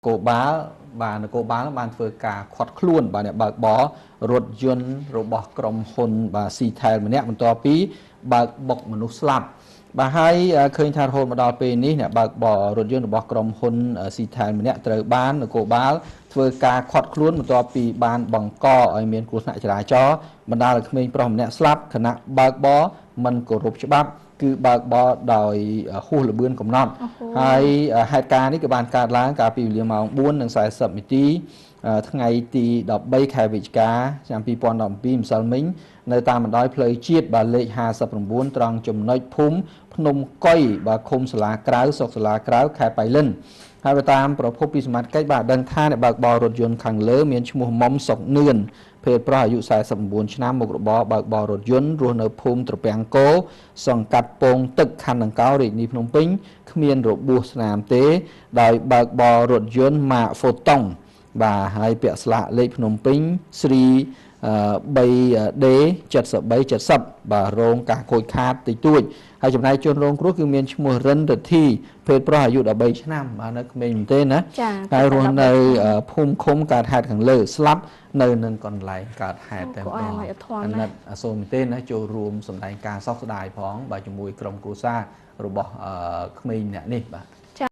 គោបាលបាននគរបាលបានធ្វើការខាត់ខ្លួនបាទអ្នកបើកបររថយន្តរបស់ក្រុមហ៊ុនបាទ Seatel ម្នាក់បន្ទាប់ពីបើកបុកមនុស្សស្លាប់បាទហើយឃើញថារហូតមកដល់ពេលនេះអ្នកបើកបររថយន្តរបស់ក្រុមហ៊ុន Seatel ម្នាក់ត្រូវបាននគរបាលធ្វើការខាត់ខ្លួនបន្ទាប់ពីបានបង្កឲ្យមានគ្រោះថ្នាក់ចរាចរណ៍បណ្ដាលឲ្យក្មេងប្រុសម្នាក់ស្លាប់ខណៈបើកបរមិនគោរពច្បាប់គឺបើកបរដោយហួសល្បឿនកំណត់ហើយហេតុការណ៍នេះក៏បានកើតឡើងកាលពីវេលាម៉ោង 4:40 នាទីថ្ងៃទី13ខែវិច្ឆិកាឆ្នាំ2017ម្សិលមិញនៅតាមបណ្ដោយផ្លូវជាតិបាទលេខ59ត្រង់ចំណុចភូមិភ្នំកុយបាទឃុំសាលាក្រៅស្រុកសាលាក្រៅខេត្តបៃលិនហើយតាមប្រភពពីសមត្ថកិច្ចបាទដឹងថាអ្នកបើកបររថយន្តខាងលើមានឈ្មោះមុំសុកនឿនភេទប្រុសអាយុ49ឆ្នាំមុខរបរបើកបររថយន្តរស់នៅភូមិត្រពាំងគោសង្កាត់ពងទឹកខណ្ឌដង្កោរាជធានីភ្នំពេញគ្មានរបួសស្នាមទេដោយបើកបររថយន្តម៉ាក Photon បាទហើយពាក់ស្លាកលេខភ្នំពេញស្រី 3D 7370បាទរោងការខូចខាតតិចតួចហើយចំណែកជនរងគ្រោះគឺមានឈ្មោះរិនរទ្ធីភេទប្រុសអាយុ13ឆ្នាំបាទនៅក្មេងមែនទេណាហើយរស់នៅភូមិឃុំកើតហេតុខាងលើស្លាប់នៅនឹងកន្លែងកើតហេតុតែម្ដងអាណិតអាសូរមែនទេណាចូលរួមសម្ដែងការសោកស្ដាយផងបាទជាមួយក្រុមគ្រួសាររបស់ក្មេងម្នាក់នេះបាទ